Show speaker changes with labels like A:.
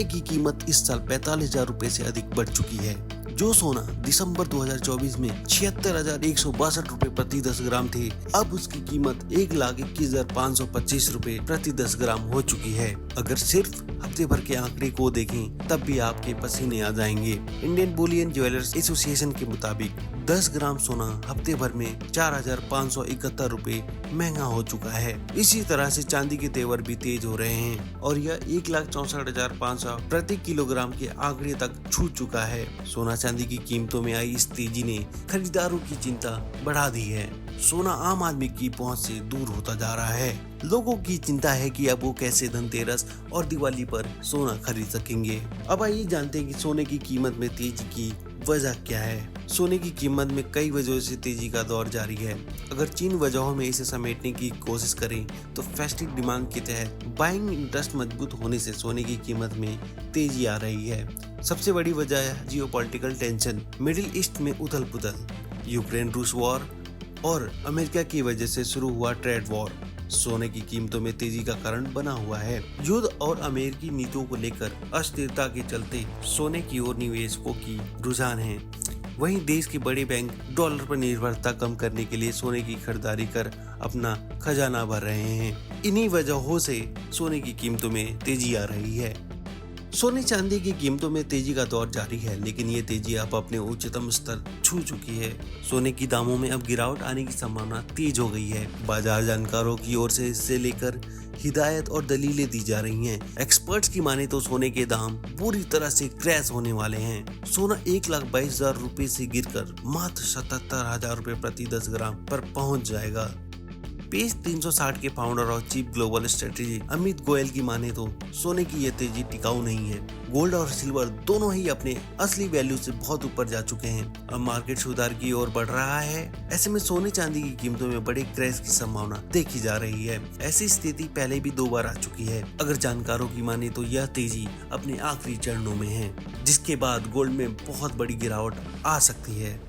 A: सोने की कीमत इस साल 45,000 रुपए से अधिक बढ़ चुकी है। जो सोना दिसंबर 2024 में 76,162 रुपए प्रति 10 ग्राम थे, अब उसकी कीमत 1,21,525 रुपए प्रति 10 ग्राम हो चुकी है। अगर सिर्फ हफ्ते भर के आंकड़े को देखें तब भी आपके पसीने आ जाएंगे। इंडियन बुलियन ज्वेलर्स एसोसिएशन के मुताबिक 10 ग्राम सोना हफ्ते भर में 4,571 रुपए महंगा हो चुका है। इसी तरह से चांदी के तेवर भी तेज हो रहे हैं और यह 1,64,500 प्रति किलोग्राम के आंकड़े तक छू चुका है। सोना चांदी की कीमतों में आई इस तेजी ने खरीदारों की चिंता बढ़ा दी है। सोना आम आदमी की पहुंच से दूर होता जा रहा है। लोगों की चिंता है कि अब वो कैसे धनतेरस और दिवाली पर सोना खरीद सकेंगे। अब आइए जानते हैं कि सोने की कीमत में तेजी की वजह क्या है। सोने की कीमत में कई वजहों से तेजी का दौर जारी है। अगर 3 वजहों में इसे समेटने की कोशिश करें तो फेस्टिव डिमांड के तहत बाइंग इंटरेस्ट मजबूत होने से सोने की कीमत में तेजी आ रही है। सबसे बड़ी वजह है जियोपॉलिटिकल टेंशन, मिडिल ईस्ट में उथल पुथल, यूक्रेन रूस वॉर और अमेरिका की वजह से शुरू हुआ ट्रेड वॉर सोने की कीमतों में तेजी का कारण बना हुआ है। युद्ध और अमेरिकी नीतियों को लेकर अस्थिरता के चलते सोने की ओर निवेशकों की रुझान है। वहीं देश के बड़े बैंक डॉलर पर निर्भरता कम करने के लिए सोने की खरीदारी कर अपना खजाना भर रहे हैं। इन्हीं वजहों से सोने की कीमतों में तेजी आ रही है। सोने चांदी की कीमतों में तेजी का दौर जारी है, लेकिन ये तेजी अब अपने उच्चतम स्तर छू चुकी है। सोने की दामों में अब गिरावट आने की संभावना तेज हो गई है। बाजार जानकारों की ओर से इससे लेकर हिदायत और दलीलें दी जा रही हैं। एक्सपर्ट्स की माने तो सोने के दाम पूरी तरह से क्रैश होने वाले हैं। सोना 1,22,000 रुपए से गिरकर मात्र 77,000 रुपए प्रति 10 ग्राम पर पहुंच जाएगा। पेज 360 के फाउंडर और chief global strategy Amit Goyal की माने तो सोने की यह तेजी टिकाऊ नहीं है। गोल्ड और सिल्वर दोनों ही अपने असली वैल्यू से बहुत ऊपर जा चुके हैं। अब मार्केट सुधार की ओर बढ़ रहा है। ऐसे में सोने चांदी की कीमतों में बड़े क्रैश की संभावना देखी जा रही है। ऐसी स्थिति पहले भी 2 बार आ चुकी है। अगर जानकारों की माने तो यह तेजी अपने आखिरी चरणों में है, जिसके बाद गोल्ड में बहुत बड़ी गिरावट आ सकती है।